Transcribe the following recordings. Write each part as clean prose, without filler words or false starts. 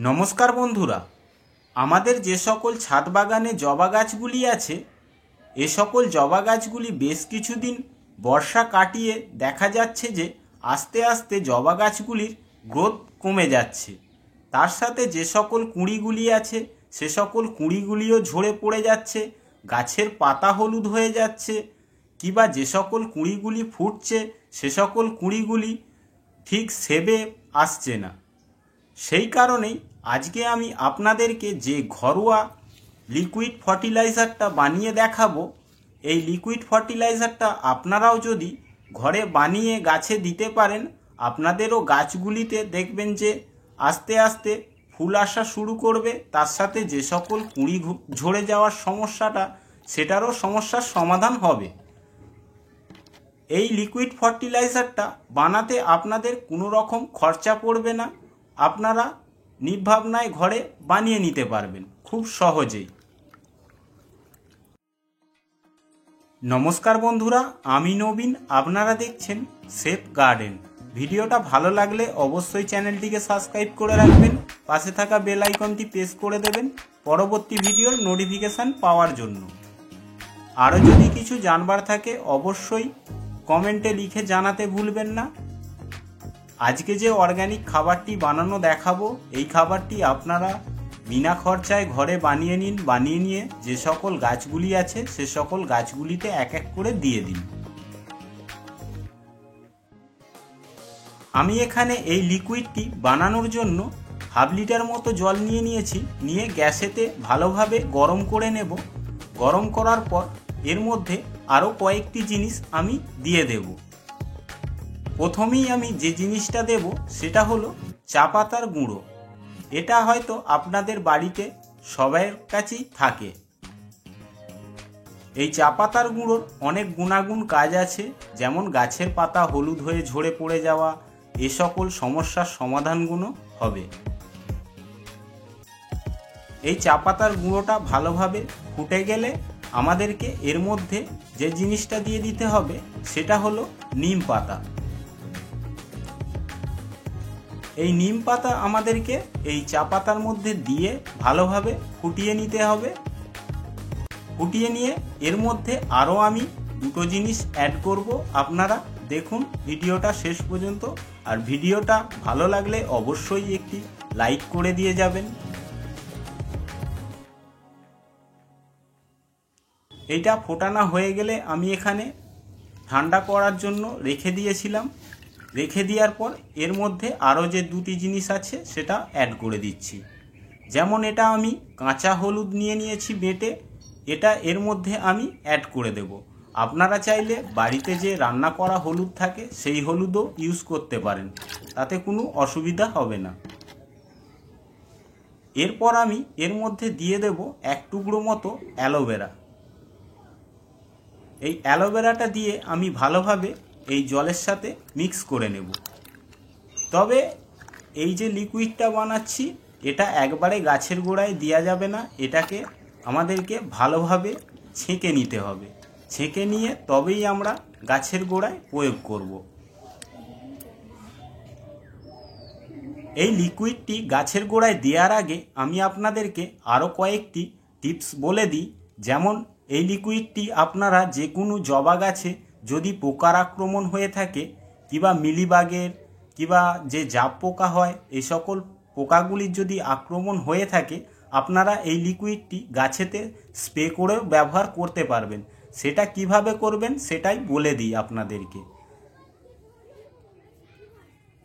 নমস্কার বন্ধুরা, আমাদের যে সকল ছাদ বাগানে জবা গাছগুলি আছে এ সকল জবা গাছগুলি বেশ কিছুদিন বর্ষা কাটিয়ে দেখা যাচ্ছে যে আস্তে আস্তে জবা গাছগুলির গ্রোথ কমে যাচ্ছে। তার সাথে যে সকল কুঁড়িগুলি আছে সে সকল কুঁড়িগুলিও ঝরে পড়ে যাচ্ছে, গাছের পাতা হলুদ হয়ে যাচ্ছে, কিংবা যে সকল কুঁড়িগুলি ফুটছে সে সকল কুঁড়িগুলি ঠিক সেবে আসছে না। সেই কারণেই আজকে আমি আপনাদেরকে যে ঘরোয়া লিকুইড ফার্টিলাইজারটা বানিয়ে দেখাবো, এই লিকুইড ফার্টিলাইজারটা আপনারাও যদি ঘরে বানিয়ে গাছে দিতে পারেন, আপনাদেরও গাছগুলিতে দেখবেন যে আস্তে আস্তে ফুল আসা শুরু করবে। তার সাথে যে সকল কুঁড়ি ঝরে যাওয়ার সমস্যাটা সেটারও সমস্যার সমাধান হবে। এই লিকুইড ফার্টিলাইজারটা বানাতে আপনাদের কোনো রকম খরচা পড়বে না, আপনারা নির্ভাবনায় ঘরে বানিয়ে নিতে পারবেন খুব সহজেই। নমস্কার বন্ধুরা, আমি নবীন, আপনারা দেখছেন সেফ গার্ডেন। ভিডিওটা ভালো লাগলে অবশ্যই চ্যানেলটিকে সাবস্ক্রাইব করে রাখবেন, পাশে থাকা বেল আইকনটি প্রেস করে দেবেন পরবর্তী ভিডিওর নোটিফিকেশান পাওয়ার জন্য। আরও যদি কিছু জানবার থাকে অবশ্যই কমেন্টে লিখে জানাতে ভুলবেন না। আজকে যে অর্গানিক খাবারটি বানানো দেখাবো, এই খাবারটি আপনারা বিনা খরচায় ঘরে বানিয়ে নিন। বানিয়ে নিয়ে যে সকল গাছগুলি আছে সে সকল গাছগুলিতে এক এক করে দিয়ে দিন। আমি এখানে এই লিকুইডটি বানানোর জন্য হাফ লিটার মতো জল নিয়ে নিয়েছি। নিয়ে গ্যাসেতে ভালোভাবে গরম করে নেব। গরম করার পর এর মধ্যে আরও কয়েকটি জিনিস আমি দিয়ে দেব। প্রথমেই আমি যে জিনিসটা দেব সেটা হলো চা পাতার গুঁড়ো। এটা হয়তো আপনাদের বাড়িতে সবার কাছেই থাকে। এই চা পাতার গুঁড়োর অনেক গুণাগুণ কাজ আছে, যেমন গাছের পাতা হলুদ হয়ে ঝরে পড়ে যাওয়া, এ সকল সমস্যার সমাধানগুলো হবে। এই চা পাতার গুঁড়োটা ভালোভাবে ফুটে গেলে আমাদেরকে এর মধ্যে যে জিনিসটা দিয়ে দিতে হবে সেটা হলো নিম পাতা। এই নিম পাতা আমাদেরকে এই চা পাতার মধ্যে দিয়ে ভালোভাবে ফুটিয়ে নিতে হবে। ফুটিয়ে নিয়ে এর মধ্যে আরও আমি দুটো জিনিস অ্যাড করব। আপনারা দেখুন ভিডিওটা শেষ পর্যন্ত, আর ভিডিওটা ভালো লাগলে অবশ্যই একটি লাইক করে দিয়ে যাবেন। এইটা ফোটানো হয়ে গেলে আমি এখানে ঠান্ডা করার জন্য রেখে দিয়েছিলাম। রেখে দেওয়ার পর এর মধ্যে আরও যে দুটি জিনিস আছে সেটা অ্যাড করে দিচ্ছি। যেমন এটা আমি কাঁচা হলুদ নিয়ে নিয়েছি বেটে, এটা এর মধ্যে আমি অ্যাড করে দেব। আপনারা চাইলে বাড়িতে যে রান্না করা হলুদ থাকে সেই হলুদও ইউজ করতে পারেন, তাতে কোনো অসুবিধা হবে না। এরপর আমি এর মধ্যে দিয়ে দেব এক টুকরো মতো অ্যালোভেরা। এই অ্যালোভেরাটা দিয়ে আমি ভালোভাবে এই জলের সাথে মিক্স করে নেব। তবে এই যে লিকুইডটা বানাচ্ছি এটা একবারে গাছের গোড়ায় দেওয়া যাবে না, এটাকে আমাদেরকে ভালোভাবে ছেঁকে নিতে হবে। ছেঁকে নিয়ে তবেই আমরা গাছের গোড়ায় প্রয়োগ করব। এই লিকুইডটি গাছের গোড়ায় দেওয়ার আগে আমি আপনাদেরকে আরও কয়েকটি টিপস বলে দিই। যেমন এই লিকুইডটি আপনারা যে কোনো জবা গাছে যদি পোকার আক্রমণ হয়ে থাকে, কিংবা মিলিবাগের কিংবা যে জাপ পোকা হয়, এই সকল পোকাগুলির যদি আক্রমণ হয়ে থাকে আপনারা এই লিকুইডটি গাছেতে স্প্রে করেও ব্যবহার করতে পারবেন। সেটা কিভাবে করবেন সেটাই বলে দিই আপনাদেরকে।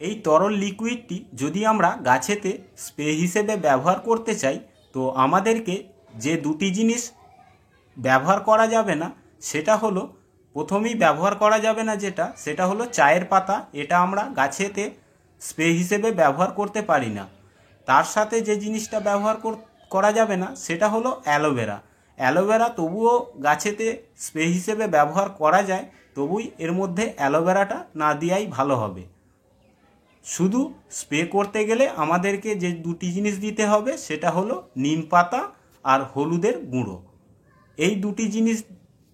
এই তরল লিকুইডটি যদি আমরা গাছেতে স্প্রে হিসেবে ব্যবহার করতে চাই তো আমাদেরকে যে দুটি জিনিস ব্যবহার করা যাবে না সেটা হলো, প্রথমেই ব্যবহার করা যাবে না সেটা হলো চায়ের পাতা। এটা আমরা গাছেতে স্প্রে হিসেবে ব্যবহার করতে পারি না। তার সাথে যে জিনিসটা ব্যবহার করা যাবে না সেটা হলো অ্যালোভেরা। অ্যালোভেরা তবুও গাছেতে স্প্রে হিসেবে ব্যবহার করা যায়, তবুই এর মধ্যে অ্যালোভেরাটা না দেওয়াই ভালো হবে। শুধু স্প্রে করতে গেলে আমাদেরকে যে দুটি জিনিস দিতে হবে সেটা হলো নিম পাতা আর হলুদের গুঁড়ো। এই দুটি জিনিস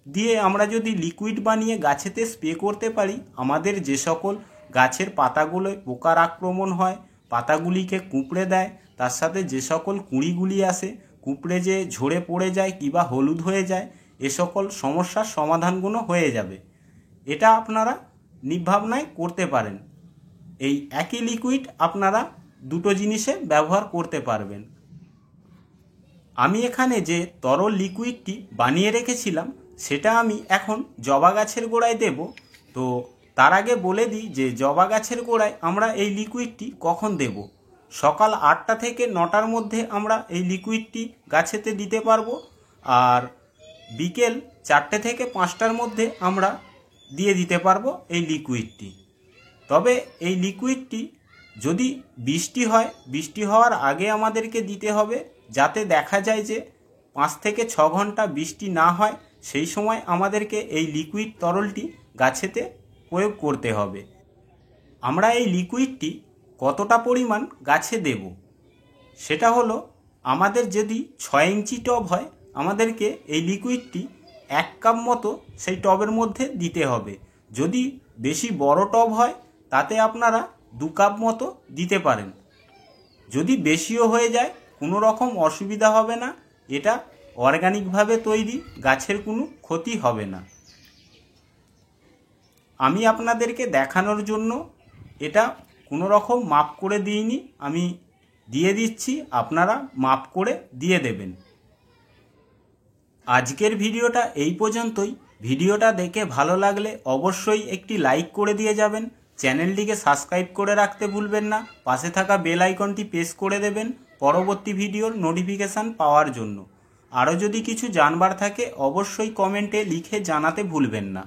দিয়ে আমরা যদি লিকুইড বানিয়ে গাছেতে স্প্রে করতে পারি, আমাদের যে সকল গাছের পাতাগুলোয় পোকার আক্রমণ হয় পাতাগুলিকে কুঁকড়ে দেয়, তার সাথে যে সকল কুঁড়িগুলি আসে কুঁকড়ে যে ঝরে পড়ে যায় কিংবা হলুদ হয়ে যায়, এ সকল সমস্যার সমাধানগুলো হয়ে যাবে। এটা আপনারা নির্ভাবনায় করতে পারেন। এই একই লিকুইড আপনারা দুটো জিনিসে ব্যবহার করতে পারবেন। আমি এখানে যে তরল লিকুইডটি বানিয়ে রেখেছিলাম সেটা আমি এখন জবা গাছের গোড়ায় দেব। তো তার আগে বলে দিই যে জবা গাছের গোড়ায় আমরা এই লিকুইডটি কখন দেব। সকাল 8টা থেকে 9টার মধ্যে আমরা এই লিকুইডটি গাছেতে দিতে পারবো, আর বিকেল 4টে থেকে 5টার মধ্যে আমরা দিয়ে দিতে পারবো এই লিকুইডটি। তবে এই লিকুইডটি যদি বৃষ্টি হয়, বৃষ্টি হওয়ার আগে আমাদেরকে দিতে হবে, যাতে দেখা যায় যে 5 থেকে 6 ঘন্টা বৃষ্টি না হয়, সেই সময় আমাদেরকে এই লিকুইড তরলটি গাছেতে প্রয়োগ করতে হবে। আমরা এই লিকুইডটি কতটা পরিমাণ গাছে দেব সেটা হলো, আমাদের যদি 6 ইঞ্চি টব হয় আমাদেরকে এই লিকুইডটি 1 কাপ মতো সেই টবের মধ্যে দিতে হবে। যদি বেশি বড় টব হয় তাতে আপনারা 2 কাপ মতো দিতে পারেন। যদি বেশিও হয়ে যায় কোনো রকম অসুবিধা হবে না, এটা অর্গানিকভাবে তৈরি, গাছের কোনো ক্ষতি হবে না। আমি আপনাদেরকে দেখানোর জন্য এটা কোনো রকম মাপ করে দিইনি, আমি দিয়ে দিচ্ছি, আপনারা মাপ করে দিয়ে দেবেন। আজকের ভিডিওটা এই পর্যন্তই। ভিডিওটা দেখে ভালো লাগলে অবশ্যই একটি লাইক করে দিয়ে যাবেন। চ্যানেলটিকে সাবস্ক্রাইব করে রাখতে ভুলবেন না। পাশে থাকা বেল আইকনটি প্রেস করে দেবেন পরবর্তী ভিডিওর নোটিফিকেশান পাওয়ার জন্য। আরও যদি কিছু জানবার থাকে অবশ্যই কমেন্টে লিখে জানাতে ভুলবেন না।